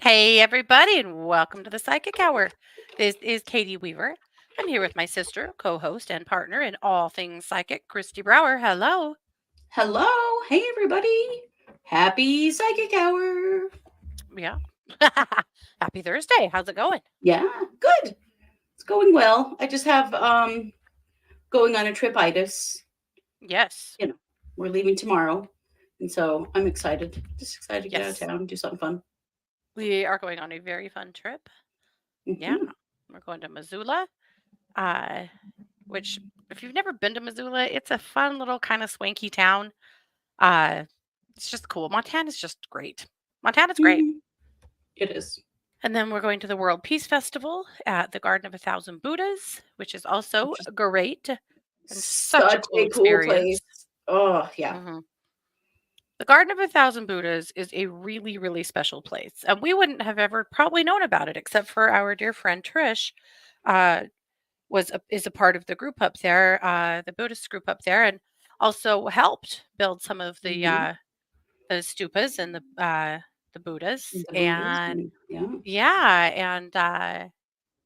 Hey, everybody, and welcome to the Psychic Hour. This is Katie Weaver. I'm here with my sister, co host, and partner in all things psychic, Kristi Brower. Hello. Hello. Hey, everybody. Happy Psychic Hour. Yeah. Happy Thursday. How's it going? Yeah, good. It's going well. I just have going on a tripitis. Yes. You know, we're leaving tomorrow. And so I'm excited. Just excited to get out of Yes. town and do something fun. We are going on a very fun trip. Yeah. Hmm. We're going to Missoula, uh, which, if you've never been to Missoula, it's a fun little kind of swanky town. Uh, it's just cool. Montana's just great. Montana's great. Hmm. It is. And then we're going to the World Peace Festival at the Garden of a Thousand Buddhas, which is also Which is great and such a such cool a cool place. experience. Oh, yeah. Mhm. The Garden of a Thousand Buddhas is a really, really special place. And we wouldn't have ever probably known about it except for our dear friend Trish uh, is a part of the group up there, the Buddhist group up there, and also helped build some of Hmm. the stupas and the Buddhas. The Buddhas. And And yeah. yeah, and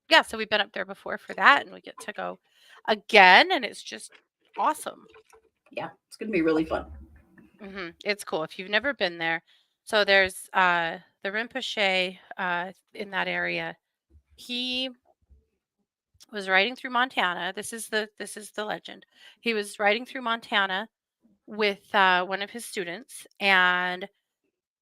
yeah, so we've been up there before for that, and we get to go again, and it's just awesome. Yeah. It's going to be really fun. It's cool if you've never been there. So there's the Rinpoche in that area. He was riding through Montana. This is the legend. He was riding through Montana with one of his students, and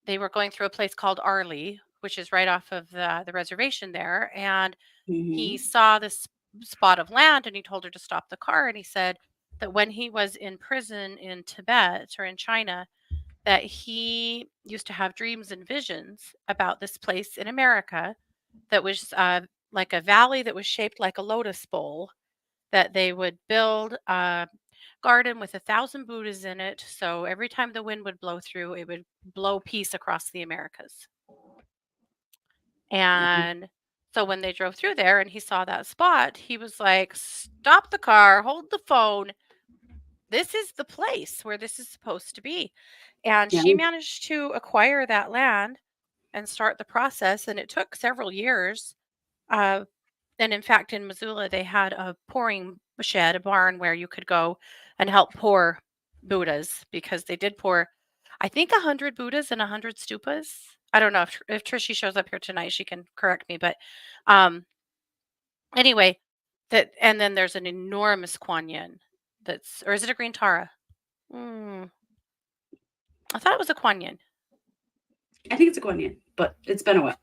they were going through a place called Arley, which is right off of the reservation there, and he Hmm. saw this spot of land and he told her to stop the car, and he said that when he was in prison in Tibet or in China, that he used to have dreams and visions about this place in America that was like a valley that was shaped like a lotus bowl, that they would build a garden with 1,000 Buddhas in it, so every time the wind would blow through, it would blow peace across the Americas. And so when they drove through there and he saw that spot, he was like, "Stop the car, hold the phone. This is the place where this is supposed to be." And Yeah. she managed to acquire that land and start the process. And it took several years. Uh, and in fact, in Missoula, they had a pouring shed, a barn where you could go and help pour Buddhas, because they did pour, I think, 100 Buddhas and 100 stupas. I don't know if Trishy shows up here tonight, she can correct me. But um, anyway, and then there's an enormous Kuan Yin or is it a Green Tara? Mm, I thought it was a Kuan Yin. I think it's a Guanyin, but it's been a while.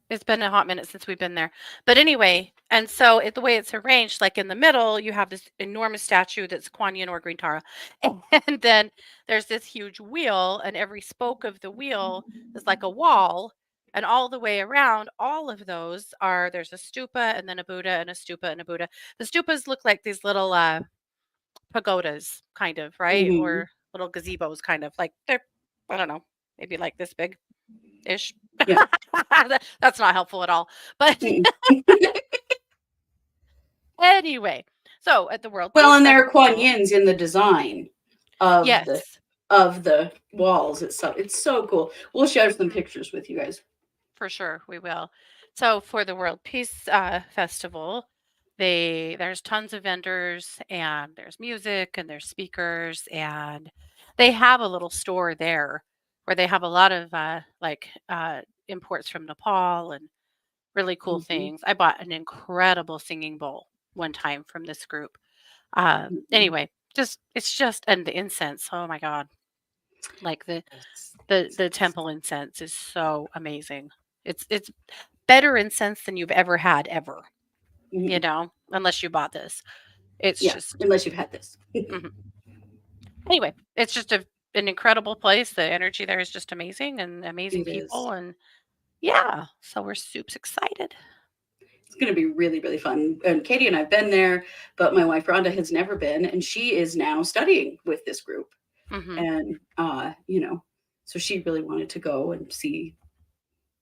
It's been a hot minute since we've been there. But anyway, and so the way it's arranged, like in the middle, you have this enormous statue that's Kuan Yin or Green Tara. And then there's this huge wheel, and every spoke of the wheel is like a wall. And all the way around, all of those there's a stupa and then a Buddha and a stupa and a Buddha. The stupas look like these little pagodas, kind of, right? Hmm. Or little gazebos, kind of like they're, I don't know, maybe like this big ish. Yeah. That's not helpful at all. But Mm-mm. anyway, so at the World Well, Peace and there are Kuan Festival, Yins in the design of the yes, of the walls itself. It's so cool. We'll share some mhm, pictures with you guys. for sure we will. So for the World Peace Festival, there's tons of vendors and there's music and there's speakers, and they have a little store there where they have a lot of imports from Nepal and really cool Hmm. things. I bought an incredible singing bowl one time from this group. Hmm. Anyway, it's just, and the incense. Oh my God. Like Yes. the temple incense is so amazing. It's better incense than you've ever had ever, Hmm. unless you bought this. It's Yeah, just unless you've had this. mhm. Anyway, it's just an incredible place. The energy there is just amazing and amazing It is. people, and yeah, so we're super excited. It's going to be really, really fun. And Katie and I've been there, but my wife Rhonda has never been, and she is now studying with this group. Hmm. And so she really wanted to go and see,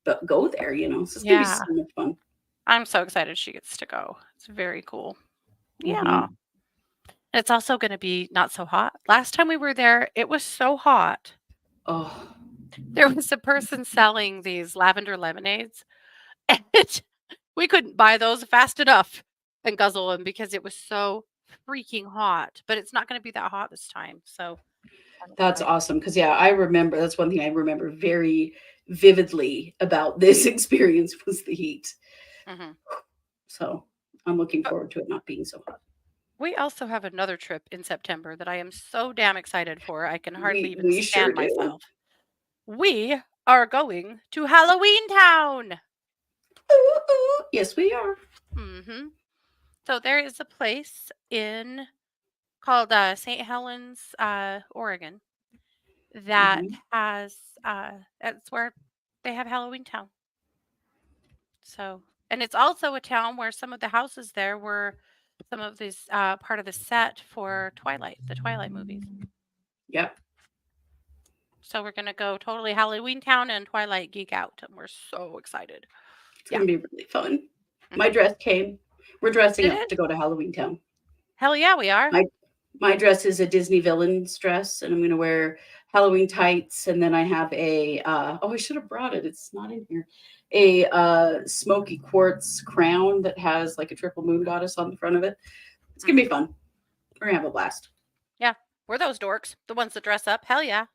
but go there. So it's going to be Yeah, so much fun. I'm so excited she gets to go. It's very cool. Yeah. Hmm. It's also gonna be not so hot. Last time we were there, it was so hot. Oh. There was a person selling these lavender lemonades, And we couldn't buy those fast enough and guzzle them because it was so freaking hot, but it's not gonna be that hot this time, so I'm That's excited. awesome. Because yeah, I remember that's one thing I remember very vividly about this experience was the heat. Mhm. So, I'm looking But forward to it not being so hot. we also have another trip in September that I am so damn excited for, I can hardly even We sure stand do. myself. We are going to Halloween Town! Ooh, ooh. Yes, we are. Mhm. So there is a place in called, St. Helens, Oregon, that Mhm. has, that's where they have Halloween Town. So and it's also a town where some of the houses there were some of this, part of the set for the Twilight movies. Yep. So we're gonna go totally Halloween Town and Twilight geek out, and we're so excited. It's Yeah. gonna be really fun. My Mhm. dress came. We're dressing Did up it? to go to Halloween Town. Hell yeah, we are. My my dress is a Disney villain's dress, and I'm gonna wear Halloween tights, and then I have oh, I should have brought it. It's not in here. A smoky quartz crown that has like a triple moon goddess on the front of it. It's gonna be Mhm. fun. We're gonna have a blast. Yeah. We're those dorks, the ones that dress up. Hell yeah.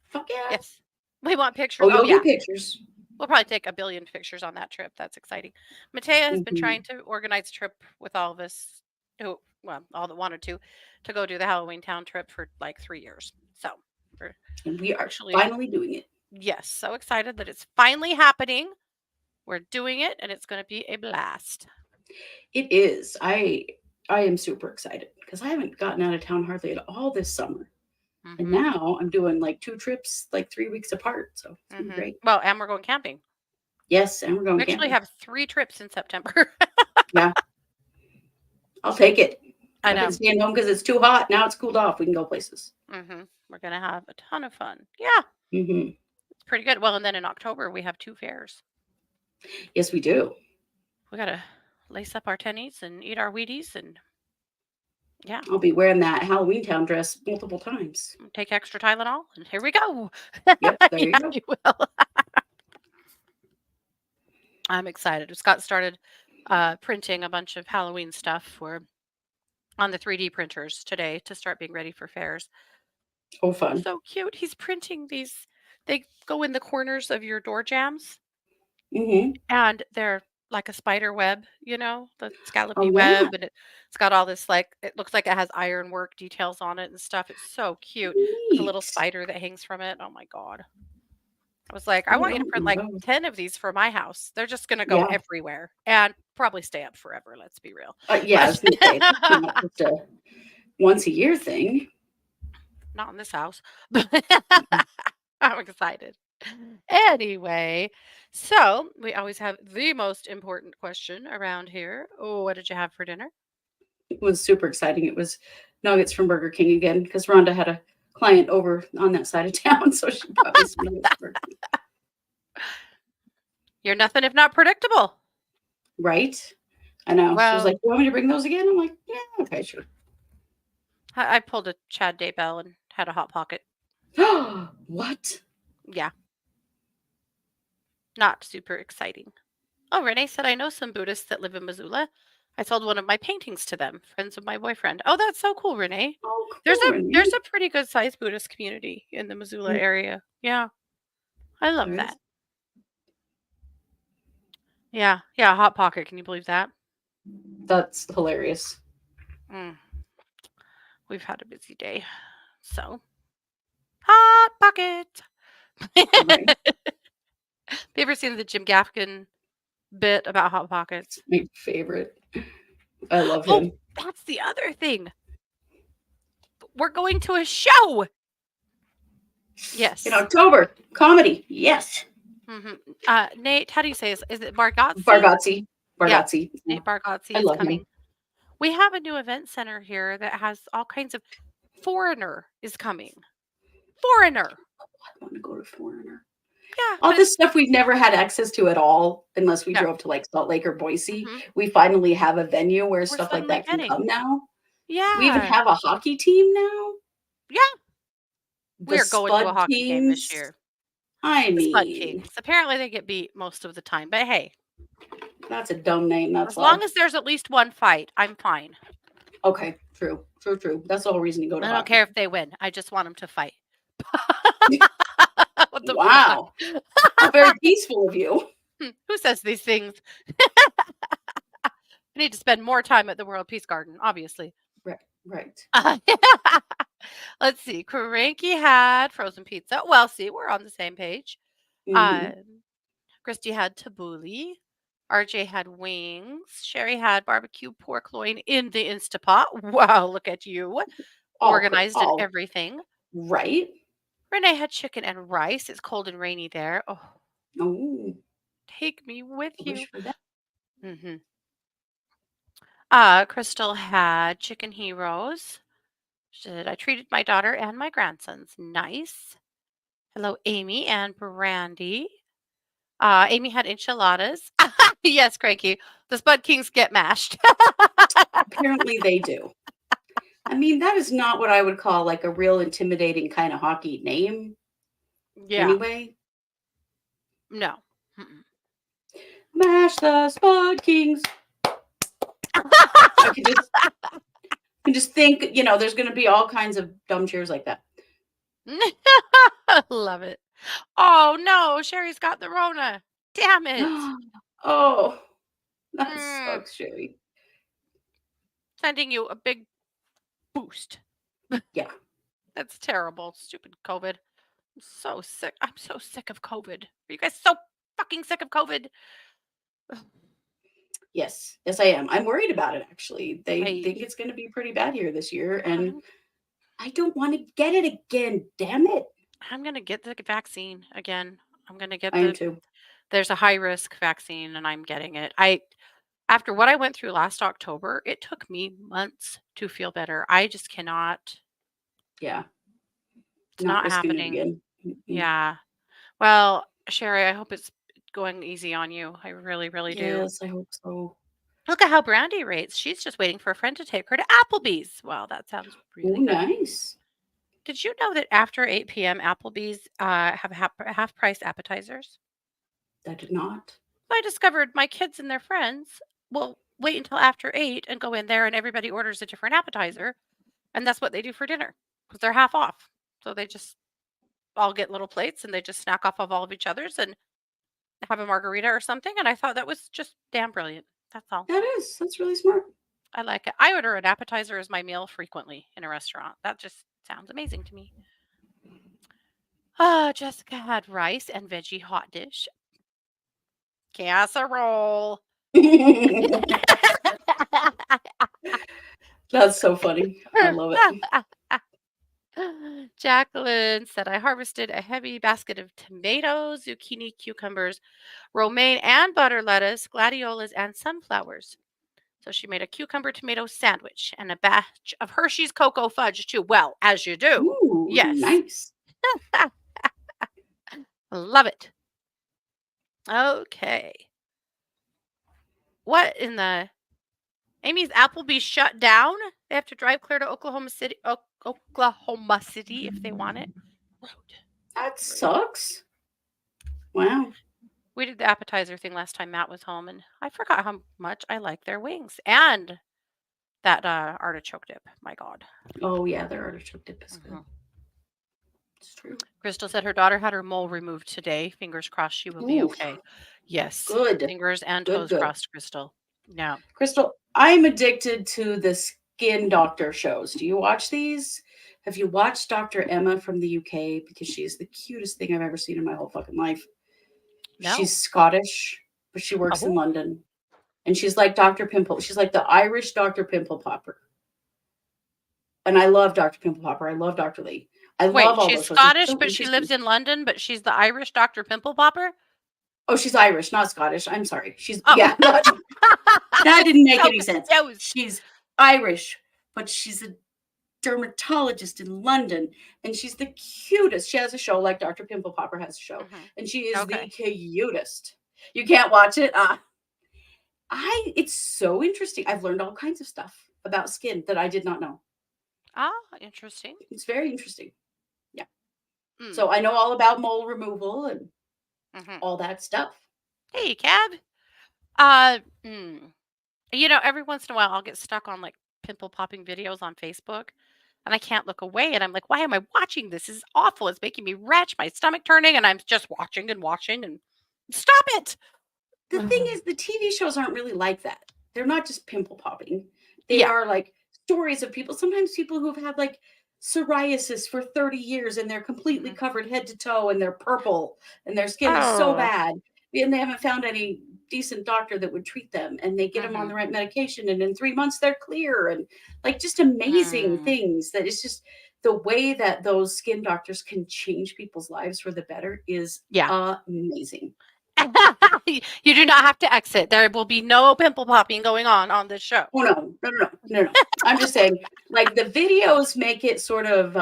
Fuck yeah. Yes. We want pictures. Oh, Oh, you'll yeah. get pictures. We'll probably take a billion pictures on that trip. That's exciting. Matea has been trying Mhm. to organize a trip with all of us who, well, all that wanted to go do the Halloween Town trip for like 3 years. So we're And we are actually, finally doing it. yes, so excited that it's finally happening. We're doing it and it's going to be a blast. It is. I am super excited because I haven't gotten out of town hardly at all this summer. And Hmm. now I'm doing like 2 trips like 3 weeks apart, so it's gonna be Hmm. great. Well, and we're going camping. Yes, and we're going We actually camping. have 3 trips in September. Yeah, I'll take it. I I've been know. staying home because it's too hot. Now it's cooled off. We can go places. We're going to have a ton of fun. Yeah, Mhm. it's pretty good. Well, and then in October, we have 2 fairs. Yes, we do. We gotta lace up our tennies and eat our Wheaties and yeah, I'll be wearing that Halloween Town dress multiple times. take extra Tylenol and here we go. Yep, there you Yeah, go. you will. I'm excited. Scott started printing a bunch of Halloween stuff for on the 3D printers today to start being ready for fairs. Oh, fun. So cute. He's printing these. They go in the corners of your door jams Mhm. and they're like a spider web, the Oh, scallopy yeah. web, and it's got all this like it looks like it has ironwork details on it and stuff. It's so cute with a little Neat. spider that hangs from it. Oh my god. I was like, I I want you to don't print know like those. 10 of these for my house. They're just gonna go Yeah. everywhere and probably stay up forever, let's be real. Yeah, I But was gonna say, it's not just a once a year thing. not in this house. I'm excited. Anyway, so we always have the most important question around here. Oh, what did you have for dinner? It was super exciting. It was nuggets from Burger King again because Rhonda had a client over on that side of town, so she brought me some nuggets from Burger King. You're nothing if not predictable. Right? I know. She was like, Well, "You want me to bring those again?" I'm like, "Yeah, okay, sure." I pulled a Chad Daybell and had a hot pocket. What? Yeah, not super exciting. Oh, Renee said I know some Buddhists that live in Missoula. I sold one of my paintings to them, friends of my boyfriend. Oh, that's so cool, Renee. Oh, There's cool, a Renee. there's a pretty good sized Buddhist community in the Missoula Mm, area. Yeah, I love there is. that. Yeah, yeah, hot pocket. Can you believe that? That's hilarious. Mm, we've had a busy day, so hot pocket. Right? Have you ever seen the Jim Gaffigan bit about hot pockets? My favorite. I love Oh, him. that's the other thing. We're going to a show. In Yes. October, comedy. Yes. Mhm. Nate, how do you say this? Is it Bargatze? Bargatze. Yeah, Bargatze. Yeah. Nate Bargatze I is love him. coming. We have a new event center here that has all kinds of Foreigner is coming. Foreigner. I want to go to Foreigner. Yeah, All but it's this stuff we've never had access to at all unless we no. drove to like Salt Lake or Boise. Mhm. We finally have a venue where We're stuff like suddenly that can getting. come now. We even Yeah. have a hockey team now. Yeah. The We are going to a Spud hockey game this teams. year. I The Spud mean, Kings. Apparently they get beat most of the time, but hey. That's a dumb name. That's As long why. as there's at least one fight, I'm fine. Okay, true, true, true. That's the whole reason you go to I don't care hockey. if they win. I just want them to fight. What the fuck? Wow, how very peaceful of you. Who says these things? I need to spend more time at the World Peace Garden, obviously. Right, right. Uh, Let's see. Cranky had frozen pizza. Well, see, we're on the same page. Hmm. Um, Christy had tabbouleh. RJ had wings. Sherry had barbecue pork loin in the Instapot. Wow, look at you. Organized and All everything. right. Renee had chicken and rice. It's cold and rainy there. Oh, Oh, take me with I you. wish for that. Hmm. Crystal had chicken heroes. She said, I treated my daughter and my grandsons. Nice. Hello, Amy and Brandy. Amy had enchiladas. Yes, Cranky. The Spud Kings get mashed. Apparently, they do. I mean, that is not what I would call like a real intimidating kind of hockey name. Yeah. Anyway, No. Mm-mm. mash the Spud Kings. I can just think, there's going to be all kinds of dumb cheers like that. Love it. Oh no, Sherry's got the Rona. Damn it. Oh, that Mm, sucks, Sherry. sending you a big boost. Yeah. That's terrible. Stupid COVID. I'm so sick. I'm so sick of COVID. Are you guys so fucking sick of COVID? Yes. Yes, I am. I'm worried about it, actually. They think I it's going to be pretty bad here this year, and I'm I don't want to get it again. Damn it. I'm gonna get the vaccine again. I'm gonna get I am the too. there's a high risk vaccine and I'm getting it. I After what I went through last October, it took me months to feel better. I just cannot. Yeah. It's Not not risking it happening. again. Mm-mm. Yeah. Well, Sherry, I hope it's going easy on you. I really, really do. Yes, I hope so. Look at how Brandy rates. She's just waiting for a friend to take her to Applebee's. Well, that sounds Oh, really good. nice. Did you know that after 8 p.m., Applebee's have half price appetizers? I did not. So I discovered my kids and their friends will wait until after 8 and go in there, and everybody orders a different appetizer. And that's what they do for dinner because they're half off. So they just all get little plates and they just snack off of all of each other's and have a margarita or something. And I thought that was just damn brilliant. That's all. That's really smart. I like it. I order an appetizer as my meal frequently in a restaurant. That just sounds amazing to me. Jessica had rice and veggie hot dish, casserole. That's so funny. I love it. Jacqueline said, I harvested a heavy basket of tomatoes, zucchini, cucumbers, romaine and butter lettuce, gladiolas, and sunflowers. So she made a cucumber tomato sandwich and a batch of Hershey's cocoa fudge too. Well, as you do. Ooh, Yes. nice. Love it. Okay. What in the Amy's Applebee's shut down? They have to drive clear to Oklahoma City if they want it. Rude. That Rude. sucks. Wow. We did the appetizer thing last time Matt was home, and I forgot how much I like their wings and that artichoke dip. My God. Oh, yeah, their artichoke dip is good. Mhm. It's true. Crystal said her daughter had her mole removed today. Fingers crossed she will be Ooh, okay. Yes. good. Fingers and Good, toes good. crossed, Crystal. Yeah. Crystal, I'm addicted to the skin doctor shows. Do you watch these? Have you watched Dr. Emma from the UK? Because she is the cutest thing I've ever seen in my whole fucking life. No. She's Scottish, but she works in Oh. London. And she's like Dr. Pimple. She's like the Irish Dr. Pimple Popper. And I love Dr. Pimple Popper. I love Dr. Lee. I love Wait, all she's those shows. They're Scottish, so but she interesting. lives in London, but she's the Irish Dr. Pimple Popper? Oh, she's Irish, not Scottish. I'm sorry. She's Oh. yeah, that didn't make So any sense. confused. She's Irish, but she's a dermatologist in London, and she's the cutest. She has a show like Dr. Pimple Popper has a show, Mhm. and she is the Okay. cutest. You can't watch it. It's so interesting. I've learned all kinds of stuff about skin that I did not know. Ah, interesting. It's very interesting. Yeah. Mm. So I know all about mole removal and Mhm. all that stuff. Hey, Cab. Uh, mm, every once in a while I'll get stuck on like pimple popping videos on Facebook and I can't look away. And I'm like, why am I watching this? This is awful. It's making me retch, my stomach turning, and I'm just watching and watching and stop it. The thing is, the TV shows aren't really like that. They're not just pimple popping. They Yeah. are like stories of people, sometimes people who've had like psoriasis for 30 years and they're completely Mhm. covered head to toe and they're purple and their skin is so Oh. bad and they haven't found any decent doctor that would treat them and they get them on Mhm. the right medication and in 3 months they're clear and like just amazing Mm. things that it's just the way that those skin doctors can change people's lives for the better is Yeah. amazing. You do not have to exit. There will be no pimple popping going on this show. Oh, no. No, no, no. No, no. I'm just saying, like, the videos make it sort of,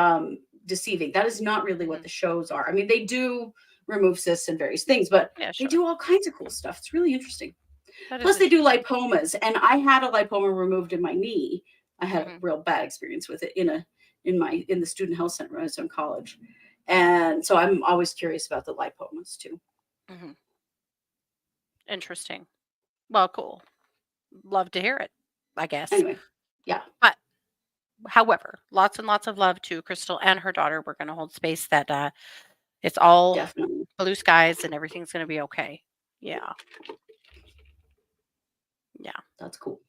deceiving. That is not really what Mhm. the shows are. I mean, they do remove cysts and various things, but Yeah, they sure. do all kinds of cool stuff. It's really interesting. That is Plus, they do interesting. lipomas, and I had a lipoma removed in my knee. I had a Mhm. real bad experience with it in the student health center when I was in college, and so I'm always curious about the lipomas too. Mhm. Interesting. Well, cool. Love to hear it, I guess. Anyway, yeah, But however, lots and lots of love to Crystal and her daughter. We're going to hold space that it's all definitely. blue skies and everything's going to be okay. Yeah. Yeah. That's cool.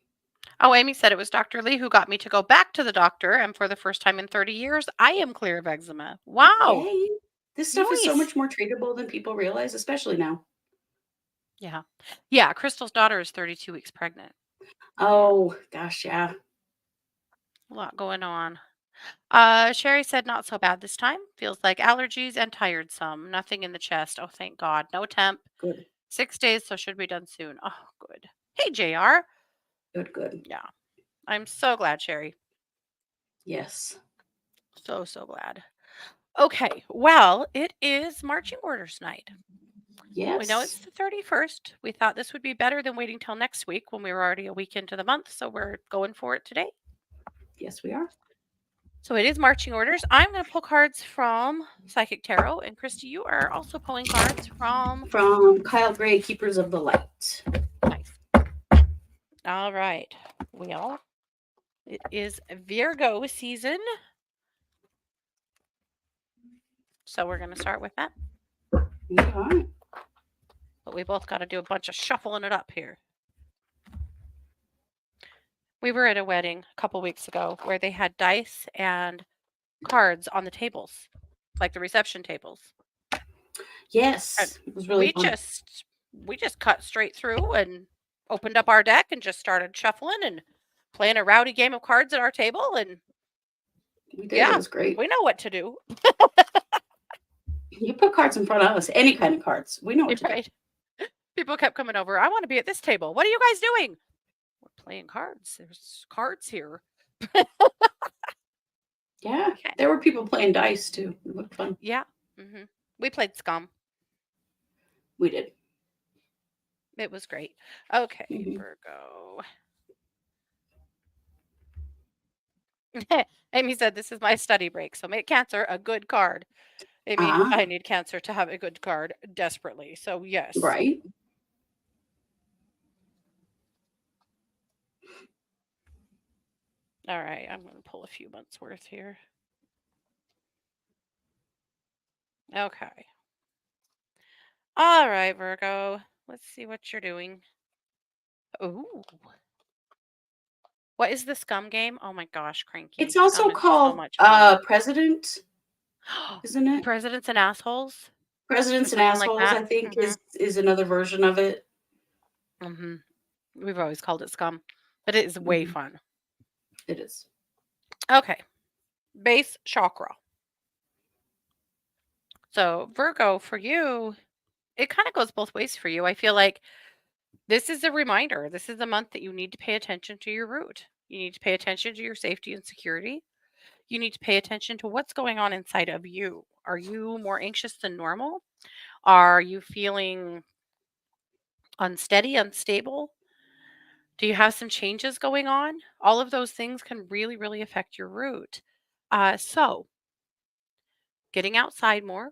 Oh, Amy said it was Dr. Lee who got me to go back to the doctor. And for the first time in 30 years, I am clear of eczema. Wow. Yay. This stuff is so Nice. much more treatable than people realize, especially now. Yeah. Yeah. Crystal's daughter is 32 weeks pregnant. Yeah. Oh, gosh, yeah. A lot going on. Sherry said not so bad this time. Feels like allergies and tired some. Nothing in the chest. Oh, thank God. No temp. Good, 6 days, so should be done soon. Oh, good. Hey, JR. good, good. Yeah. I'm so glad, Sherry. Yes. So, so glad. Okay. Well, it is marching orders night. We know Yes. it's the 31st. We thought this would be better than waiting till next week when we were already a week into the month. So we're going for it today. Yes, we are. So it is marching orders. I'm going to pull cards from Psychic Tarot. And Kristi, you are also pulling cards from. From Kyle Gray, Keepers of the Light. Nice. All right. Well, it is Virgo season. So we're going to start with that. Okay. But we both got to do a bunch of shuffling it up here. We were at a wedding a couple weeks ago where they had dice and cards on the tables, like the reception tables. And Yes, it was really we fun. just we just cut straight through and opened up our deck and just started shuffling and playing a rowdy game of cards at our table, and We did. It yeah, was great. we know what to do. You put cards in front of us, any kind of cards. We know what to do. Right? People kept coming over. I want to be at this table. What are you guys doing? We're playing cards. There's cards here. Yeah, Okay. there were people playing dice too. It looked fun. Yeah. We played Scum. We did. It was great. Okay, Hmm. Virgo. Amy said this is my study break, so make Cancer a good card. I Ah, need Cancer to have a good card desperately. So yes. right. All right, I'm going to pull a few months worth here. Okay. All right, Virgo. Let's see what you're doing. Ooh. What is the Scum game? Oh my gosh, It's Cranky. also Scum is so called much fun. President, isn't it? Presidents and Assholes or Presidents and something like Assholes, that. I think, is another version of it. hmm We've always called it Scum, but it is way Mhm. fun. It is. Okay. Base chakra. So, Virgo, for you, it kind of goes both ways for you. I feel like this is a reminder. This is a month that you need to pay attention to your root. You need to pay attention to your safety and security. You need to pay attention to what's going on inside of you. Are you more anxious than normal? Are you feeling unsteady, unstable? Do you have some changes going on? All of those things can really, really affect your root. So, getting outside more,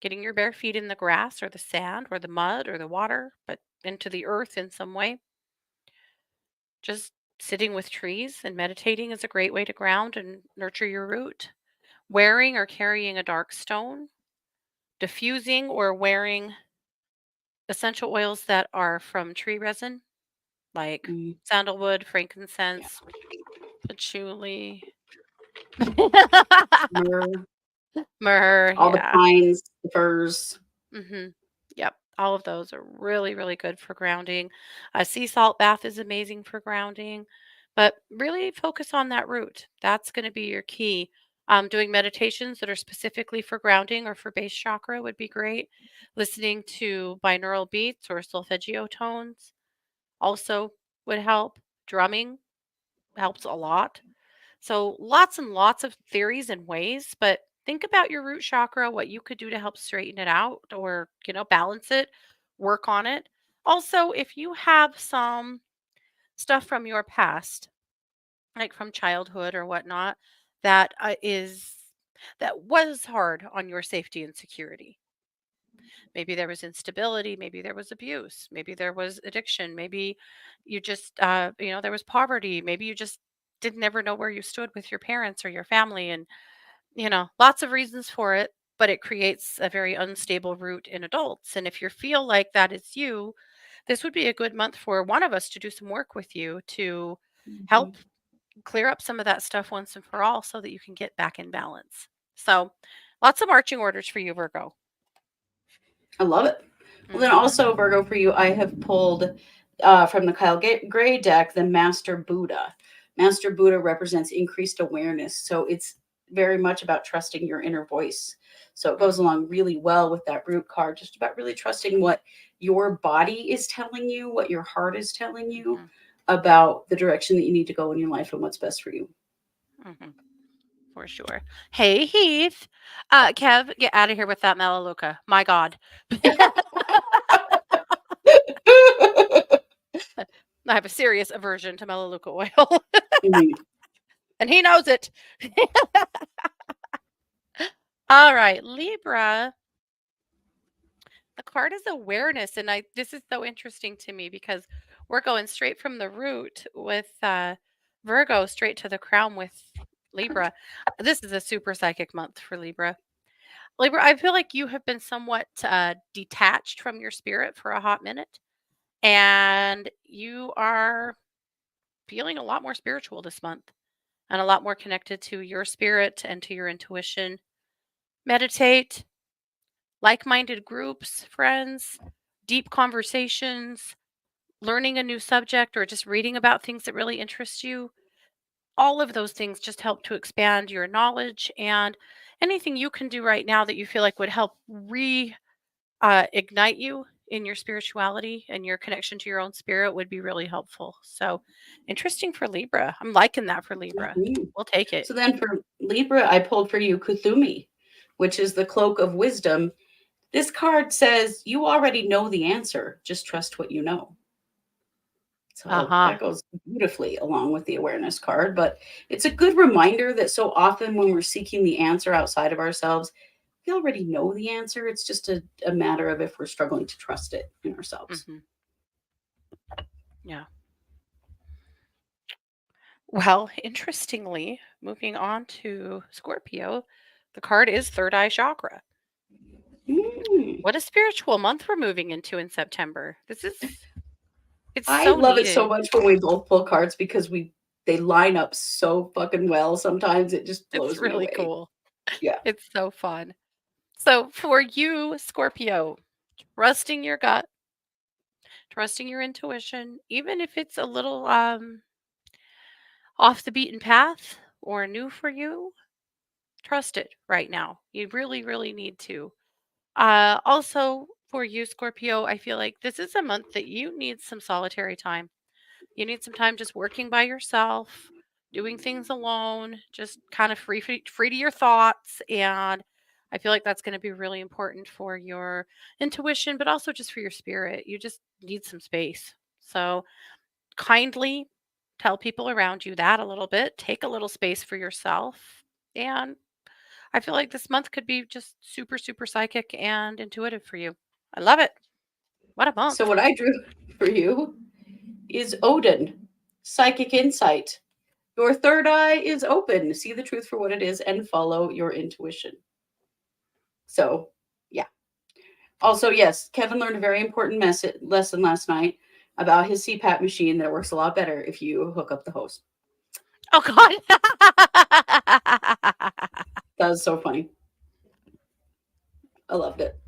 getting your bare feet in the grass or the sand or the mud or the water, but into the earth in some way. Just sitting with trees and meditating is a great way to ground and nurture your root. Wearing or carrying a dark stone, diffusing or wearing essential oils that are from tree resin, like Mm, sandalwood, yeah. frankincense, patchouli, Myrrh, myrrh. all the Yeah. pines, the firs. Mhm. Yep. All of those are really, really good for grounding. A sea salt bath is amazing for grounding, but really focus on that root. That's going to be your key. Doing meditations that are specifically for grounding or for base chakra would be great. Listening to binaural beats or solfeggio tones also would help. Drumming helps a lot. So, lots and lots of theories and ways, but think about your root chakra, what you could do to help straighten it out or, balance it, work on it. Also, if you have some stuff from your past, like from childhood or whatnot, that that was hard on your safety and security. Maybe there was instability, maybe there was abuse, maybe there was addiction, maybe you just, there was poverty, maybe you just didn't ever know where you stood with your parents or your family, and lots of reasons for it, but it creates a very unstable root in adults. And if you feel like that is you, this would be a good month for one of us to do some work with you to Mhm. help clear up some of that stuff once and for all so that you can get back in balance. So, lots of marching orders for you, Virgo. I love it. Well, then Mhm. also, Virgo, for you, I have pulled from the Kyle Gray deck the Master Buddha. Master Buddha represents increased awareness. So it's very much about trusting your inner voice. So it goes Mhm. along really well with that root card, just about really trusting what your body is telling you, what your heart is telling you Mhm. about the direction that you need to go in your life and what's best for you. Mhm. For sure. Hey, Heath. Kev, get out of here with that Melaleuca. My God. I have a serious aversion to Melaleuca oil, Mhm. and he knows it. All right, Libra. The card is awareness, and I this is so interesting to me because we're going straight from the root with Virgo straight to the crown with Libra. This is a super psychic month for Libra. Libra, I feel like you have been somewhat detached from your spirit for a hot minute, and you are feeling a lot more spiritual this month and a lot more connected to your spirit and to your intuition. Meditate, like minded groups, friends, deep conversations, learning a new subject, or just reading about things that really interest you. All of those things just help to expand your knowledge, and anything you can do right now that you feel like would help ignite you in your spirituality and your connection to your own spirit would be really helpful. So, interesting for Libra. I'm liking that for Libra. Mhm. We'll take it. So then for Libra, I pulled for you Kuthumi, which is the cloak of wisdom. This card says you already know the answer, just trust what you know. So Uh-huh. that goes beautifully along with the awareness card. But it's a good reminder that so often when we're seeking the answer outside of ourselves, we already know the answer. It's just a matter of if we're struggling to trust it in ourselves. Hmm. Yeah. Well, interestingly, moving on to Scorpio, the card is third eye chakra. Mm. What a spiritual month we're moving into in September. It's I so love it so needed. much when we both pull cards because they line up so fucking well. Sometimes it just It's blows me really away. cool. Yeah. It's so fun. So, for you, Scorpio, trusting your gut, trusting your intuition, even if it's a little off the beaten path or new for you, trust it right now. You really, really need to. Also, for you, Scorpio, I feel like this is a month that you need some solitary time. You need some time just working by yourself, doing things alone, just kind of free to your thoughts. And I feel like that's going to be really important for your intuition, but also just for your spirit. You just need some space. So kindly tell people around you that a little bit. Take a little space for yourself. And I feel like this month could be just super, super psychic and intuitive for you. I love it. What a So month. what I drew for you is Odin, psychic insight. Your third eye is open. See the truth for what it is and follow your intuition. So, yeah. Also, yes, Kevin learned a very important lesson last night about his CPAP machine that it works a lot better if you hook up the hose. Oh God. That was so funny. I loved it.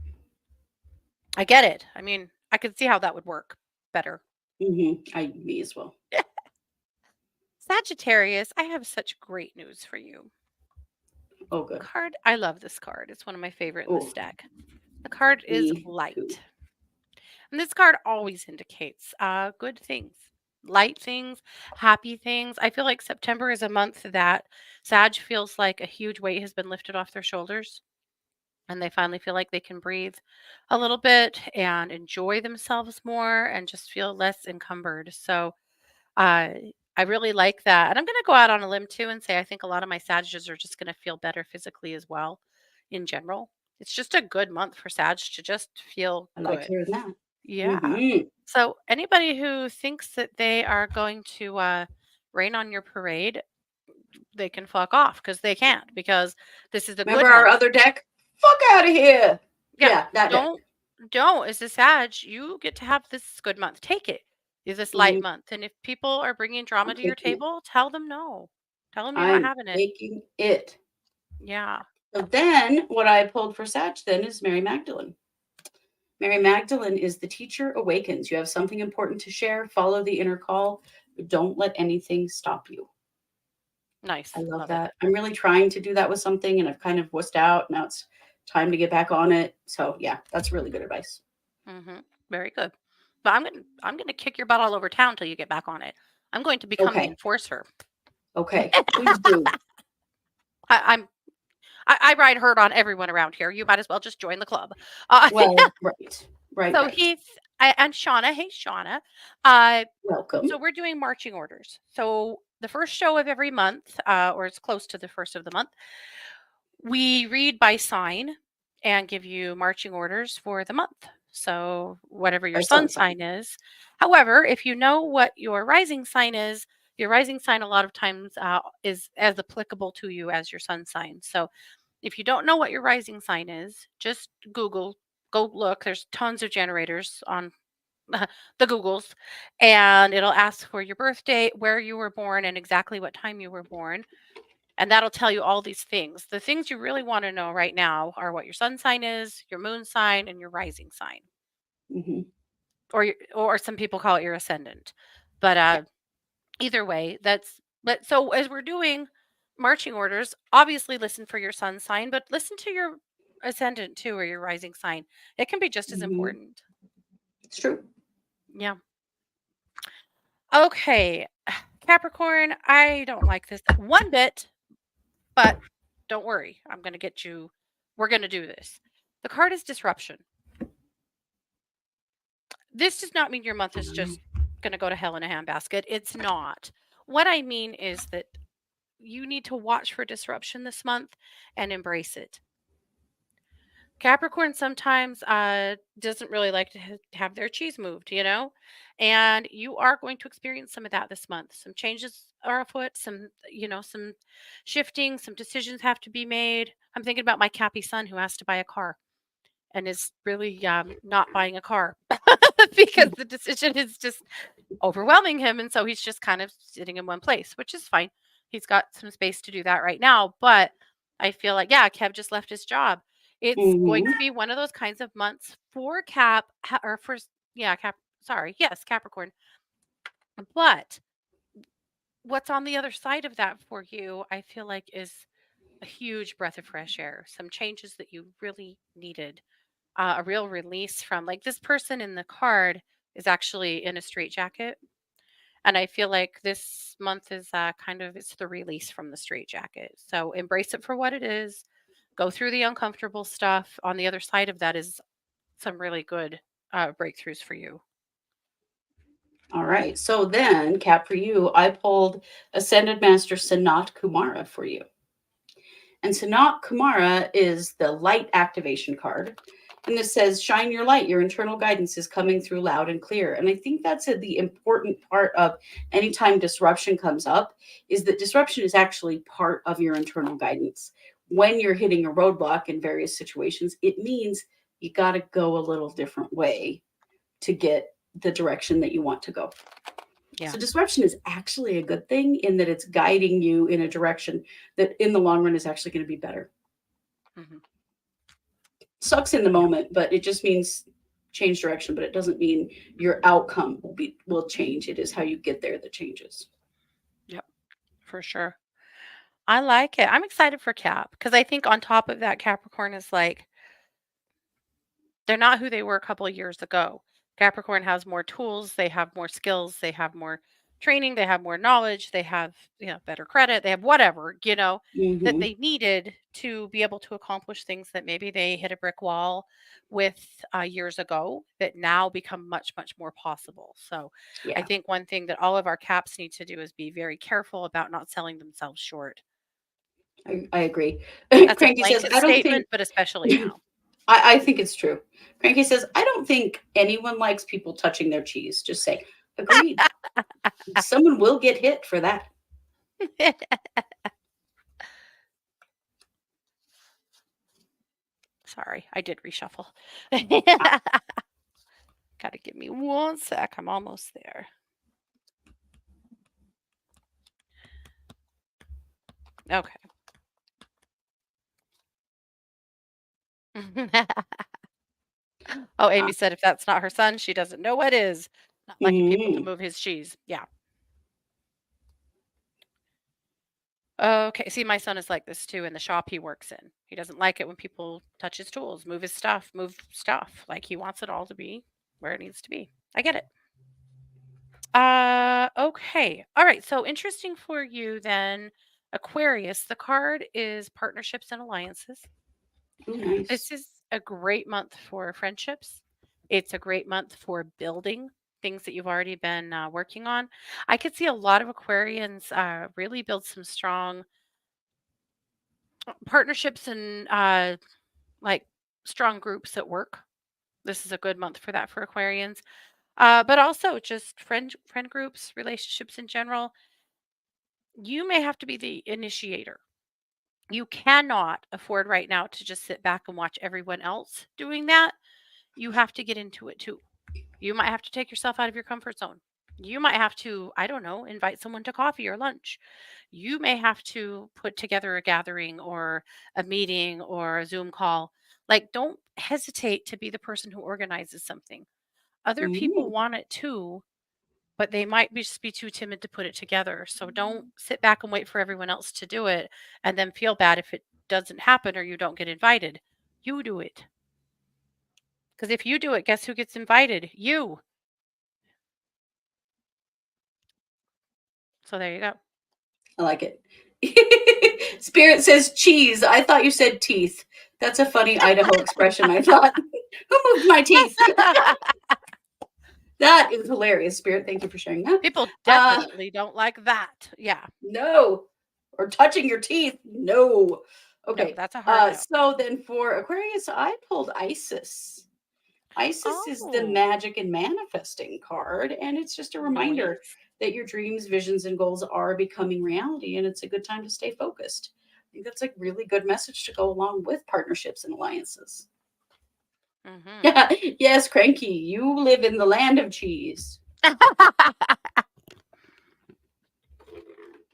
I get it. I mean, I could see how that would work better. Me as well. Sagittarius, I have such great news for you. Oh, good. Card, I love this card. It's one of my favorite in this Oh, deck. The card is me too. light. And this card always indicates good things, light things, happy things. I feel like September is a month that Sag feels like a huge weight has been lifted off their shoulders and they finally feel like they can breathe a little bit and enjoy themselves more and just feel less encumbered. So uh, I really like that. And I'm going to go out on a limb too and say I think a lot of my Sages are just going to feel better physically as well in general. It's just a good month for Sag to just feel I like good. hearing that. Yeah. Hmm So anybody who thinks that they are going to rain on your parade, they can fuck off because they can't because this is a Remember good our month. other deck? Fuck out of here. Yeah. Yeah, that deck. Don't. As a Sag, you get to have this good month. Take it. Is this light hmm month? And if people are bringing drama I'm to your taking it. table, tell them no. Tell them you're not I'm having it. taking it. Yeah. So then, what I pulled for Sag then is Mary Magdalene. Mary Magdalene is the teacher awakens. You have something important to share. Follow the inner call, but don't let anything stop you. I Nice. love Love it. that. I'm really trying to do that with something, and I've kind of wussed out. Now it's time to get back on it. So yeah, that's really good advice. Hmm. Very good. But I'm gonna kick your butt all over town till you get back on it. I'm going to become the Okay. enforcer. Okay. Please do. I'm I ride herd on everyone around here. You might as well just join the club. Uh, Well, right. Right, so right. and Shauna, hey Shauna. Uh, Welcome. so we're doing marching orders. So the first show of every month, or it's close to the first of the month, we read by sign and give you marching orders for the month. So whatever your By sun sun sign. sign is. However, if you know what your rising sign is, your rising sign a lot of times is as applicable to you as your sun sign. So if you don't know what your rising sign is, just Google, go look. There's tons of generators on the Googles, and it'll ask for your birth date, where you were born, and exactly what time you were born. And that'll tell you all these things. The things you really want to know right now are what your sun sign is, your moon sign, and your rising sign. hmm Or some people call it your ascendant. But either way, but so as we're doing marching orders, obviously listen for your sun sign, but listen to your ascendant too or your rising sign. It can be just as hmm important. It's true. Yeah. Okay. Capricorn, I don't like this one bit, but don't worry. I'm going to get you. We're going to do this. The card is disruption. This does not mean your month is just going to go to hell in a handbasket. It's not. What I mean is that you need to watch for disruption this month and embrace it. Capricorn sometimes doesn't really like to have their cheese moved, and you are going to experience some of that this month. Some changes are afoot, some shifting, some decisions have to be made. I'm thinking about my Cappy son who has to buy a car and is really not buying a car because the decision is just overwhelming him. And so he's just kind of sitting in one place, which is fine. He's got some space to do that right now. But I feel like, yeah, Kev just left his job. It's going hmm to be one of those kinds of months for Cap or for, yeah, Cap. Sorry. Yes, Capricorn. But what's on the other side of that for you, I feel like is a huge breath of fresh air, some changes that you really needed, a real release from. Like this person in the card is actually in a straitjacket. And I feel like this month is it's the release from the straitjacket. So embrace it for what it is. Go through the uncomfortable stuff. On the other side of that is some really good breakthroughs for you. All right. So then, Cap, for you, I pulled Ascended Master Sanat Kumara for you. And Sanat Kumara is the light activation card. And this says, shine your light. Your internal guidance is coming through loud and clear. And I think that's the important part of anytime disruption comes up is that disruption is actually part of your internal guidance. When you're hitting a roadblock in various situations, it means you got to go a little different way to get the direction that you want to go. Yeah. So disruption is actually a good thing in that it's guiding you in a direction that in the long run is actually going to be better. Hmm. Sucks in the Yeah. moment, but it just means change direction, but it doesn't mean your outcome will change. It is how you get there that changes. Yep. For sure. I like it. I'm excited for Cap because I think on top of that, Capricorn is like, they're not who they were a couple of years ago. Capricorn has more tools, they have more skills, they have more training, they have more knowledge, they have, better credit, they have whatever, that Hmm. they needed to be able to accomplish things that maybe they hit a brick wall with years ago that now become much, much more possible. So I Yeah, think one thing that all of our caps need to do is be very careful about not selling themselves short. I agree. That's a Cranky says, blanket I don't think, statement, but especially now. I think it's true. Cranky says, I don't think anyone likes people touching their cheese. Just say, agreed. Someone will get hit for that. Sorry, I did reshuffle. Ah, Gotta give me one sec. I'm almost there. Okay. Oh, ah. Amy said if that's not her son, she doesn't know what is. Not liking people to Mhm. move his cheese. Yeah. Okay. See, my son is like this too in the shop he works in. He doesn't like it when people touch his tools, move his stuff, move stuff. Like he wants it all to be where it needs to be. I get it. Okay. All right. So interesting for you then, Aquarius. The card is partnerships and alliances. Ooh, nice. This is a great month for friendships. It's a great month for building things that you've already been working on. I could see a lot of Aquarians really build some strong partnerships and like strong groups at work. This is a good month for that for Aquarians. But also just friend groups, relationships in general. You may have to be the initiator. You cannot afford right now to just sit back and watch everyone else doing that. You have to get into it too. You might have to take yourself out of your comfort zone. You might have to, I don't know, invite someone to coffee or lunch. You may have to put together a gathering or a meeting or a Zoom call. Like, don't hesitate to be the person who organizes something. Other people Mm. want it too, but they might just be too timid to put it together. So don't sit back and wait for everyone else to do it and then feel bad if it doesn't happen or you don't get invited. You do it. Because if you do it, guess who gets invited? You. So there you go. I like it. Spirit says cheese. I thought you said teeth. That's a funny Idaho expression. I thought, who moved my teeth? That is hilarious. Spirit, thank you for sharing that. People Uh, definitely don't like that. Yeah. no. Or touching your teeth. No. No, Okay. that's a hard no. So then for Aquarius, I pulled Isis. Isis is the Oh, magic and manifesting card, and it's just a reminder nice. that your dreams, visions, and goals are becoming reality, and it's a good time to stay focused. I think that's a really good message to go along with partnerships and alliances. Hmm. Yeah, yes, Cranky, you live in the land of cheese.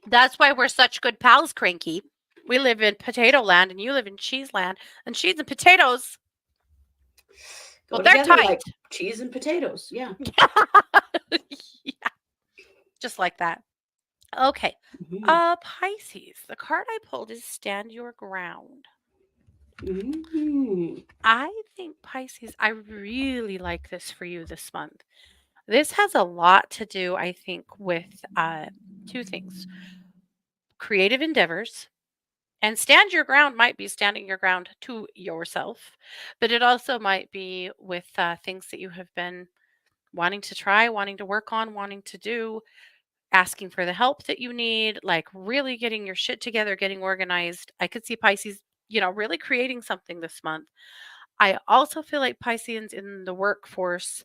That's why we're such good pals, Cranky. We live in potato land and you live in cheese land. And cheese and potatoes, well, Go they're together tight. like cheese and potatoes. Yeah. Yeah, just like that. Okay. Mhm. Pisces. The card I pulled is Stand Your Ground. Mhm. I think Pisces, I really like this for you this month. This has a lot to do, I think, with two things: creative endeavors, and stand your ground might be standing your ground to yourself, but it also might be with things that you have been wanting to try, wanting to work on, wanting to do, asking for the help that you need, like really getting your shit together, getting organized. I could see Pisces, really creating something this month. I also feel like Pisceans in the workforce,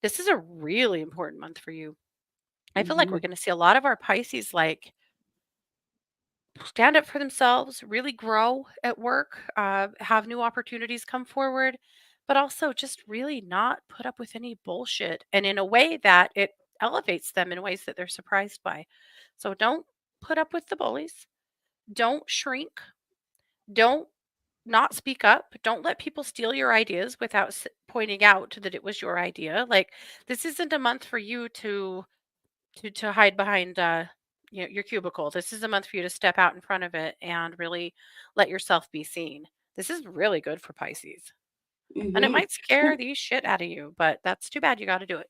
this is a really important month for you. I feel like we're Mhm. going to see a lot of our Pisces like stand up for themselves, really grow at work, have new opportunities come forward, but also just really not put up with any bullshit and in a way that it elevates them in ways that they're surprised by. So don't put up with the bullies. Don't shrink. Don't not speak up. Don't let people steal your ideas without pointing out that it was your idea. Like this isn't a month for you to hide behind your cubicle. This is a month for you to step out in front of it and really let yourself be seen. This is really good for Pisces. And it Mhm. might scare the shit out of you, but that's too bad you got to do it.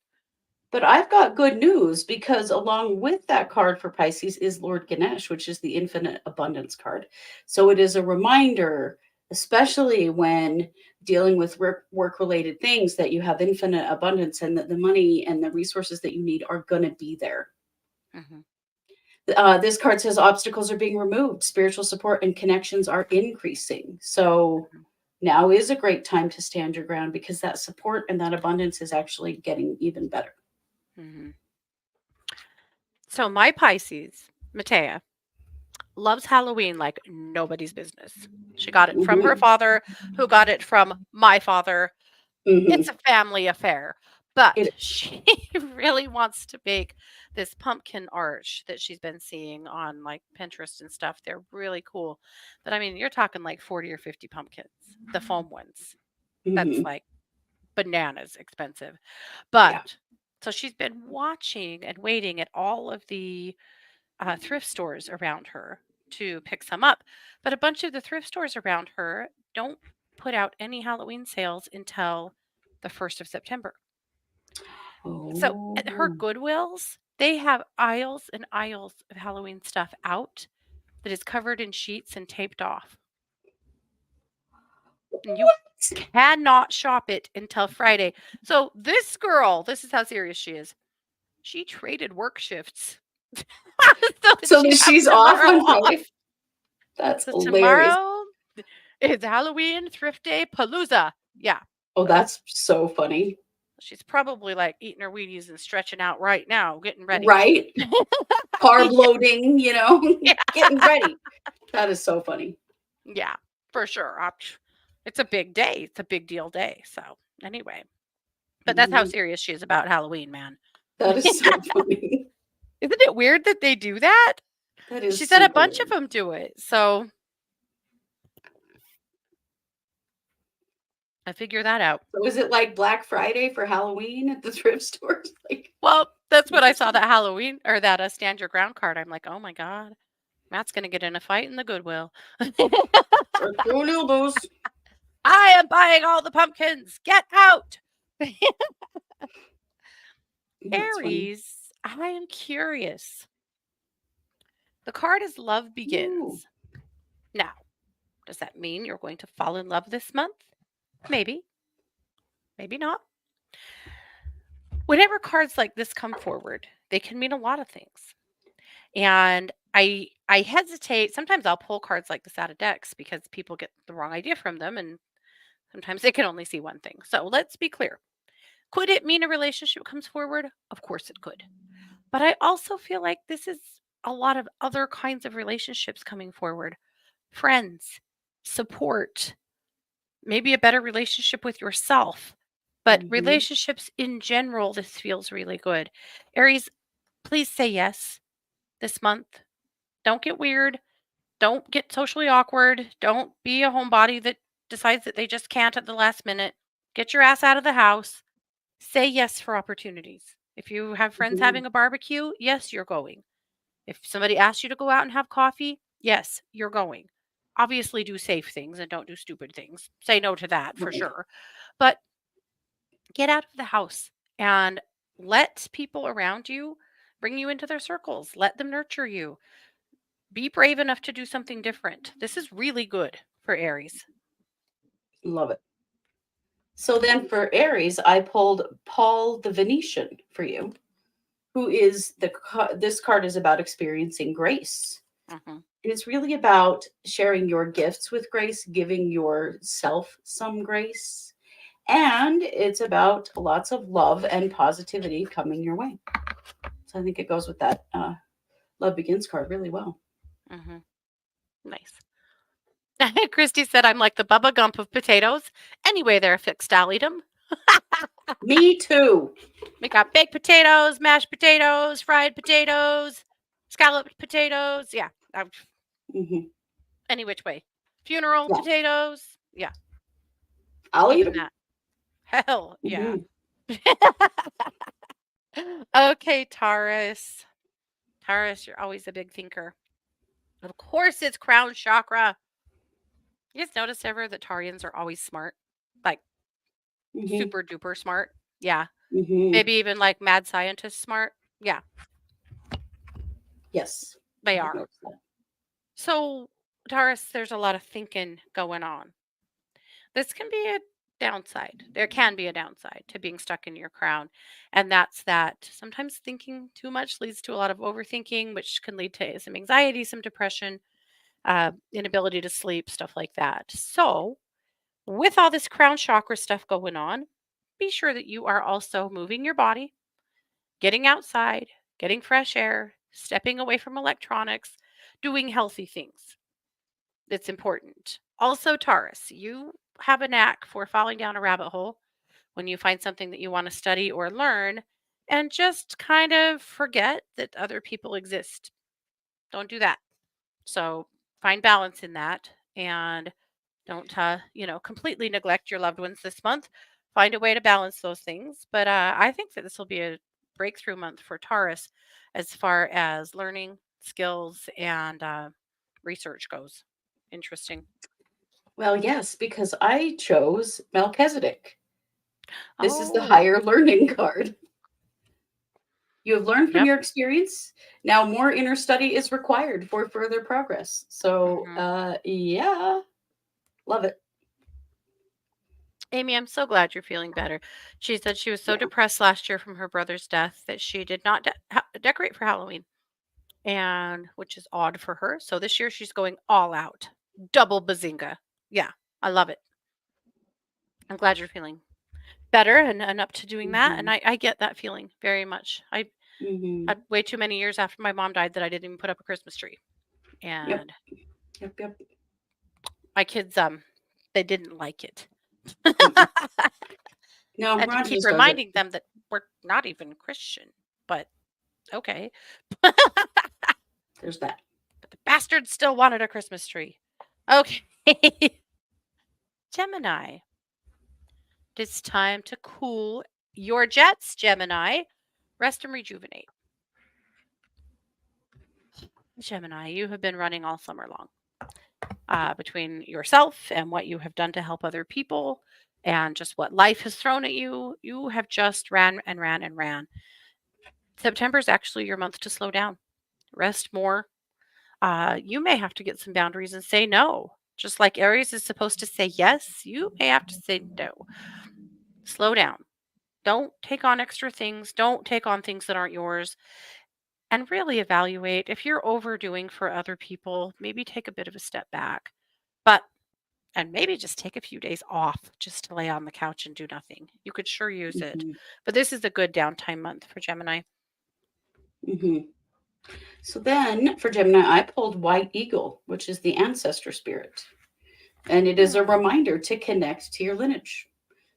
But I've got good news because along with that card for Pisces is Lord Ganesh, which is the infinite abundance card. So it is a reminder, especially when dealing with work related things, that you have infinite abundance and that the money and the resources that you need are going to be there. Hmm. This card says obstacles are being removed, spiritual support and connections are increasing. So Hmm. now is a great time to stand your ground because that support and that abundance is actually getting even better. Hmm. So my Pisces, Matea, loves Halloween like nobody's business. She got it from her Hmm. father, who got it from my father. It's Hmm. a family affair, but It she really wants to bake this pumpkin arch that she's been seeing on like Pinterest and stuff. They're really cool. But I mean, you're talking like 40 or 50 pumpkins, the foam ones. That's Mhm. like bananas expensive. Yeah. But so she's been watching and waiting at all of the thrift stores around her to pick some up. But a bunch of the thrift stores around her don't put out any Halloween sales until the 1st of September. So at her Oh. Goodwills, they have aisles and aisles of Halloween stuff out that is covered in sheets and taped off. And you What? cannot shop it until Friday. So this girl, this is how serious she is. She traded work shifts so that So she'd that have she's off tomorrow on off. Friday? That's So hilarious. tomorrow is Halloween thrift day palooza. Yeah. Oh, So that's so funny. she's probably like eating her Wheaties and stretching out right now, getting ready. Right? Carb Yeah. loading, Yeah. getting ready. That is so funny. Yeah, for sure. It's a big day. It's a big deal day. So anyway, but that's how Mhm. serious she is about Halloween, man. That is so funny. Isn't it weird that they do that? That She is said a super bunch of weird. them do it. So I figure that out. So is it like Black Friday for Halloween at the thrift stores? Like, Well, that's what I saw interesting. that Halloween or that stand your ground card. I'm like, oh my God, Matt's going to get in a fight in the Goodwill. Or throwing elbows. I am buying all the pumpkins. Get out. That's funny. Aries, I am curious. The card is love Ooh. begins. Now, does that mean you're going to fall in love this month? Maybe, maybe not. Whenever cards like this come forward, they can mean a lot of things. And I hesitate. Sometimes I'll pull cards like this out of decks because people get the wrong idea from them and sometimes they can only see one thing. So let's be clear. Could it mean a relationship comes forward? Of course it could. But I also feel like this is a lot of other kinds of relationships coming forward. Friends, support, maybe a better relationship with yourself. But Hmm. relationships in general, this feels really good. Aries, please say yes this month. Don't get weird. Don't get socially awkward. Don't be a homebody that decides that they just can't at the last minute. Get your ass out of the house. Say yes for opportunities. If you have friends Hmm. having a barbecue, yes, you're going. If somebody asks you to go out and have coffee, yes, you're going. Obviously, do safe things and don't do stupid things. Say no to that for Right. sure. But get out of the house and let people around you bring you into their circles. Let them nurture you. Be brave enough to do something different. This is really good for Aries. Love it. So then for Aries, I pulled Paul the Venetian for you, who is this card is about experiencing grace. Mhm. And it's really about sharing your gifts with grace, giving yourself some grace. And it's about lots of love and positivity coming your way. So I think it goes with that Love Begins card really well. Mhm. Nice. Christy said, "I'm like the Bubba Gump of potatoes. Anyway, they're fixed. I'll eat 'em." Me too. We got baked potatoes, mashed potatoes, fried potatoes, scalloped potatoes. Yeah, Hmm. any which way. Funeral Yeah, potatoes. Yeah, I'll eat even them. that. Hell yeah. Hmm. Okay, Taurus. Taurus, you're always a big thinker. Of course, it's crown chakra. You guys notice ever that Taurians are always smart? Like Hmm. super duper smart? Yeah. Hmm. Maybe even like mad scientist smart? Yeah, Yes, I they have are. noticed that. So, Taurus, there's a lot of thinking going on. This can be a downside. There can be a downside to being stuck in your crown. And that's that sometimes thinking too much leads to a lot of overthinking, which can lead to some anxiety, some depression, inability to sleep, stuff like that. So, with all this crown chakra stuff going on, be sure that you are also moving your body, getting outside, getting fresh air, stepping away from electronics, doing healthy things. It's important. Also, Taurus, you have a knack for falling down a rabbit hole when you find something that you want to study or learn and just kind of forget that other people exist. Don't do that. So, find balance in that and don't, completely neglect your loved ones this month. Find a way to balance those things. But I think that this will be a breakthrough month for Taurus as far as learning skills and research goes. Interesting. Well, yes, because I chose Melchizedek. This is the Oh, higher learning card. You have learned from yep. your experience. Now, more inner study is required for further progress. So, Hmm. yeah, love it. Amy, I'm so glad you're feeling better. She said she was so Yeah. depressed last year from her brother's death that she did not decorate for Halloween, and which is odd for her. So this year she's going all out, double bazinga. Yeah, I love it. I'm glad you're feeling better and up to doing that. And Hmm. I get that feeling very much. I Hmm. had way too many years after my mom died that I didn't even put up a Christmas tree. Yep. And Yep. Yep. my kids, they didn't like it. Mm-mm. No, And to Ron keep just does it. reminding them that we're not even Christian. But okay. There's that. But the bastards still wanted a Christmas tree. Okay. Gemini. It's time to cool your jets, Gemini. Rest and rejuvenate. Gemini, you have been running all summer long. Between yourself and what you have done to help other people and just what life has thrown at you, you have just ran and ran and ran. September is actually your month to slow down, rest more. You may have to get some boundaries and say no. Just like Aries is supposed to say yes, you may have to say no. Slow down. Don't take on extra things. Don't take on things that aren't yours. And really evaluate if you're overdoing for other people, maybe take a bit of a step back. But and maybe just take a few days off just to lay on the couch and do nothing. You could sure use it. Hmm. But this is a good downtime month for Gemini. Hmm. So then for Gemini, I pulled White Eagle, which is the ancestor spirit. And it is a Hmm. reminder to connect to your lineage.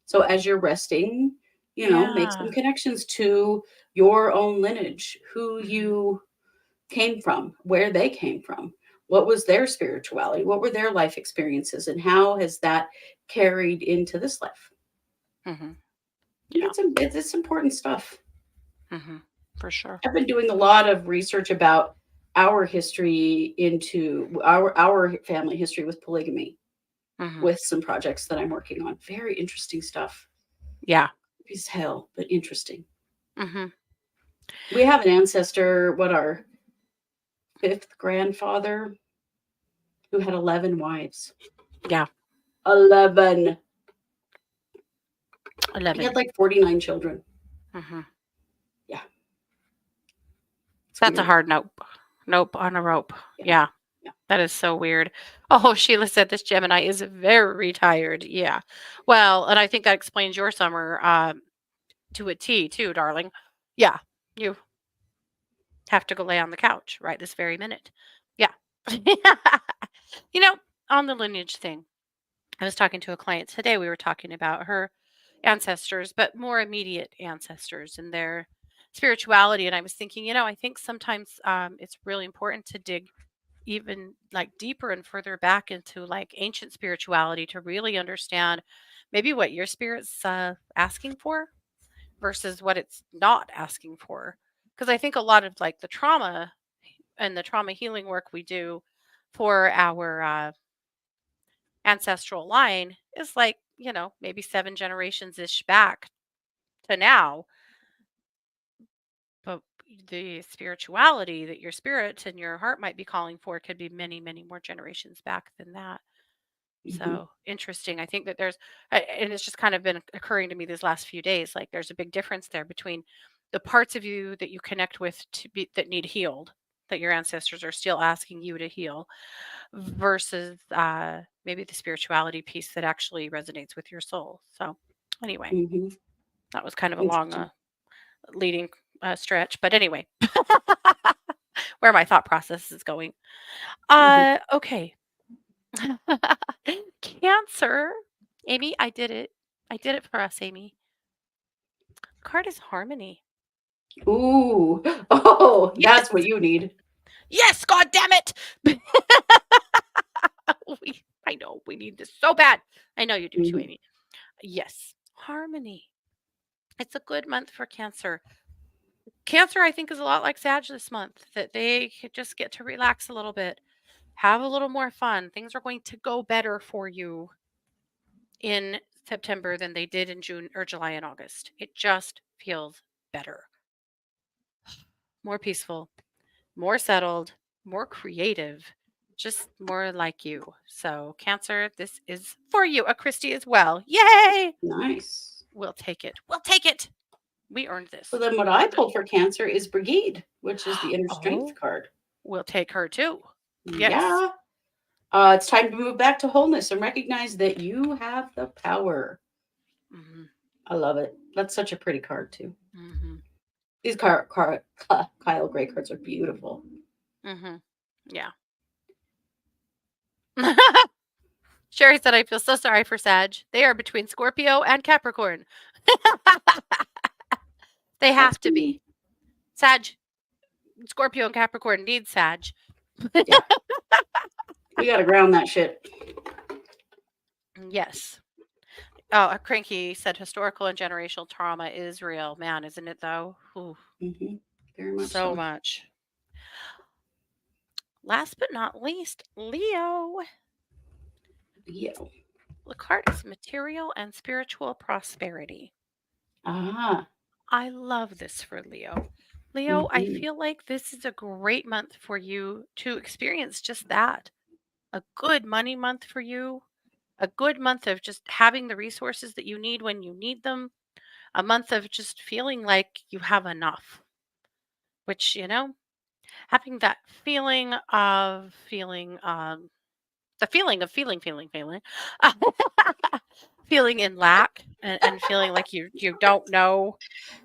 So as you're resting, make some Yeah. connections to your own lineage, who Hmm. you came from, where they came from, what was their spirituality, what were their life experiences, and how has that carried into this life. Hmm. And Yeah. it's important stuff. Hmm. For sure. I've been doing a lot of research about our history into our family history with polygamy Hmm. with some projects that I'm working on. Very interesting stuff. Yeah. It's hell, but interesting. Hmm. We have an ancestor, what our fifth grandfather, who had 11 wives. Yeah. 11. He had 11. like 49 children. Hmm. Yeah, it's That's a weird. hard note. Nope, on a rope. Yeah. Yeah, Yeah. that is so weird. Oh, Sheila said this Gemini is very tired. Yeah. Well, and I think that explains your summer to a T too, darling. Yeah. You have to go lay on the couch right this very minute. Yeah. you know, on the lineage thing, I was talking to a client today. We were talking about her ancestors, but more immediate ancestors and their spirituality. And I was thinking, I think sometimes it's really important to dig even like deeper and further back into like ancient spirituality to really understand maybe what your spirit's asking for versus what it's not asking for. Because I think a lot of like the trauma and the trauma healing work we do for our ancestral line is like, maybe 7 generations ish back to now. But the spirituality that your spirit and your heart might be calling for could be many, many more generations back than that. Hmm. So interesting. I think that and it's just kind of been occurring to me these last few days. Like there's a big difference there between the parts of you that you connect with that need healed, that your ancestors are still asking you to heal, versus maybe the spirituality piece that actually resonates with your soul. So anyway, Hmm. that was kind of a long Interesting. leading stretch, but anyway, where my thought process is going. Hmm. Okay. Cancer. Amy, I did it. I did it for us, Amy. Card is harmony. Ooh. Oh, Yes. that's what you need. Yes, god damn it. I know we need this so bad. I know you do too, Hmm. Amy. Yes. Harmony. It's a good month for Cancer. Cancer, I think, is a lot like Sag this month, that they just get to relax a little bit, have a little more fun. Things are going to go better for you in September than they did in June or July and August. It just feels better, more peaceful, more settled, more creative, just more like you. So, Cancer, this is for you. A Kristi as well. Yay! Nice. We'll take it. We'll take it. We earned So this. then what I pulled for Cancer is Brigade, which is the inner strength Oh, card. we'll take her too. Yes. Yeah. It's time to move back to wholeness and recognize that you have the power. Hmm. I love it. That's such a pretty card too. Hmm. These Kyle Gray cards are beautiful. Hmm. Yeah. Sherry said, I feel so sorry for Sag. They are between Scorpio and Capricorn. They That's have to me. be. Sag, Scorpio and Capricorn need Sag. Yeah, we got to ground that shit. Yes. Oh, a Cranky said historical and generational trauma is real. Man, isn't it though? Ooh, Hmm. Very much so so. much. Last but not least, Leo. Yeah. The card is material and spiritual prosperity. Ah. I love this for Leo. Leo, I Hmm. feel like this is a great month for you to experience just that. A good money month for you, a good month of just having the resources that you need when you need them, a month of just feeling like you have enough, which, having that the feeling of feeling, feeling in lack and feeling like you don't know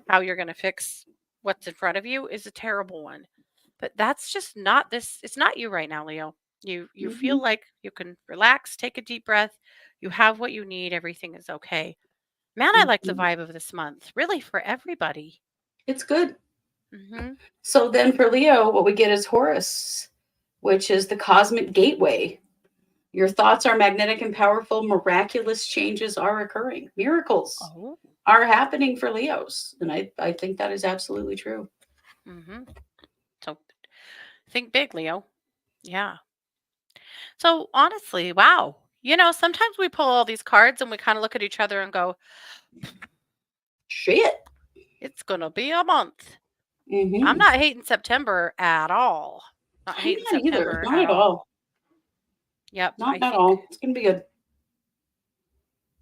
how you're going to fix what's in front of you is a terrible one. But that's just not this. It's not you right now, Leo. You Hmm. feel like you can relax, take a deep breath. You have what you need. Everything is okay. Man, I like the Hmm. vibe of this month. Really for everybody. It's good. Mhm. So then for Leo, what we get is Horus, which is the cosmic gateway. Your thoughts are magnetic and powerful. Miraculous changes are occurring. Miracles Oh. are happening for Leos. And I think that is absolutely true. Mhm. So think big, Leo. Yeah. So honestly, wow. Sometimes we pull all these cards and we kind of look at each other and go, Shit. it's going to be a month. I'm Hmm. not hating September at all. Not I'm hating not either. September Not at at all. all. Yep, Not I at think all. It's going to be good.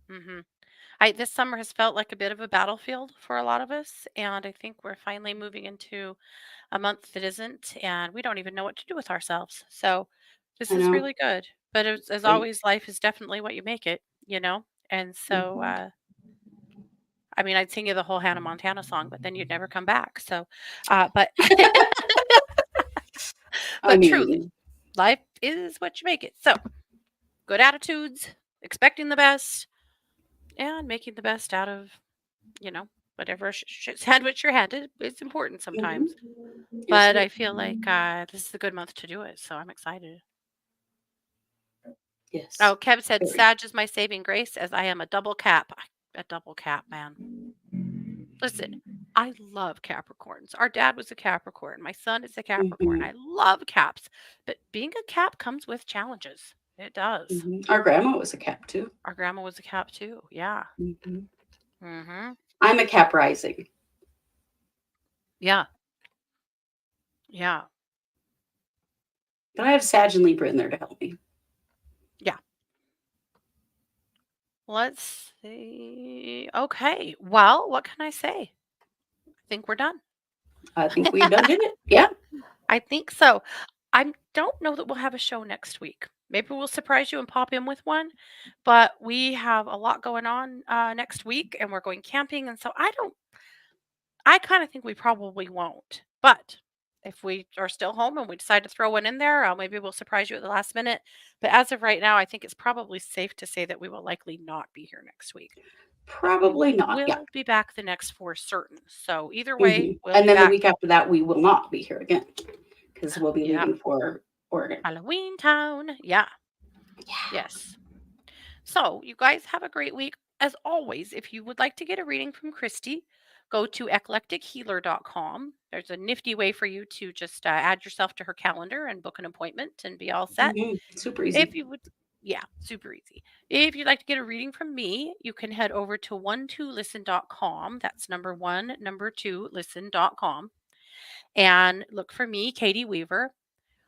mhm. I this summer has felt like a bit of a battlefield for a lot of us, and I think we're finally moving into a month that isn't, and we don't even know what to do with ourselves. So this I is know. really good. But as Great. always, life is definitely what you make it, you know? And so, Mhm. I mean, I'd sing you the whole Hannah Montana song, but then you'd never come back. So, but I but truly, mean, life is what you make it. So, good attitudes, expecting the best, and making the best out of, you know, whatever sandwich you're handed is important mhm. sometimes. Yes, But it I is. feel like this is a good month to do it. So I'm excited. Yes. Oh, Kev said, Very. Sag is my saving grace as I am a double cap. A double cap, man. Listen, I love Capricorns. Our dad was a Capricorn. My son is a Capricorn. Mhm, I love caps. But being a cap comes with challenges. It does. mhm. Our grandma was a Cap too. Our grandma was a cap too. Yeah. Mhm. Mm-hmm. I'm a Cap rising, Yeah. Yeah. but I have Sag and Libra in there to help me. Yeah. Let's see. Okay. Well, what can I say? I think we're done. I think we done did it. Yeah. I think so. I don't know that we'll have a show next week. Maybe we'll surprise you and pop in with one, but we have a lot going on next week and we're going camping. And so I kind of think we probably won't. But if we are still home and we decide to throw one in there, maybe we'll surprise you at the last minute. But as of right now, I think it's probably safe to say that we will likely not be here next week. But we Probably not. Yeah. will be back the next for certain. So either way, Mhm. we'll And be then the back. week after that, we will not be here again because we'll be Yeah. leaving for Oregon. Halloween Town. Yeah. Yeah. Yes. So, you guys have a great week. As always, if you would like to get a reading from Kristi, go to eclectichealer.com. There's a nifty way for you to just add yourself to her calendar and book an appointment and be all set. Super easy. If you would, yeah, super easy. If you'd like to get a reading from me, you can head over to 12listen.com. That's number one, number two, listen.com, and look for me, Katie Weaver.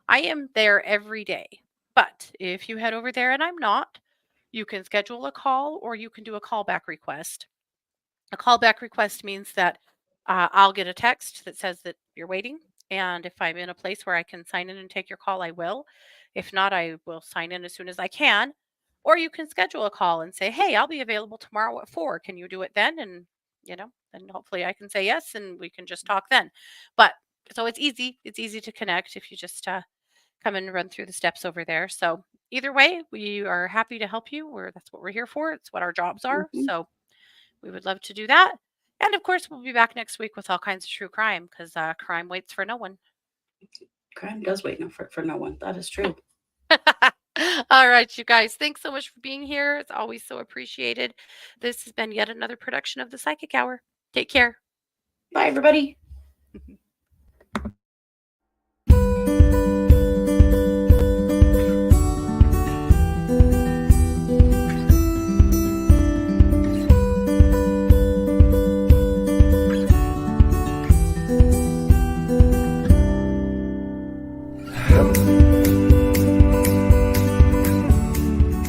I am there every day. But if you head over there and I'm not, you can schedule a call or you can do a callback request. A callback request means that I'll get a text that says that you're waiting. And if I'm in a place where I can sign in and take your call, I will. If not, I will sign in as soon as I can. Or you can schedule a call and say, hey, I'll be available tomorrow at 4. Can you do it then? And, then hopefully I can say yes and we can just talk then. But so it's easy. It's easy to connect if you just come and run through the steps over there. So either way, we are happy to help you. That's what we're here for. It's what our jobs are. Mhm. So we would love to do that. And of course, we'll be back next week with all kinds of true crime because crime waits for no one. Crime does wait for no one. That is true. All right, you guys. Thanks so much for being here. It's always so appreciated. This has been yet another production of the Psychic Hour. Take care. Bye, everybody.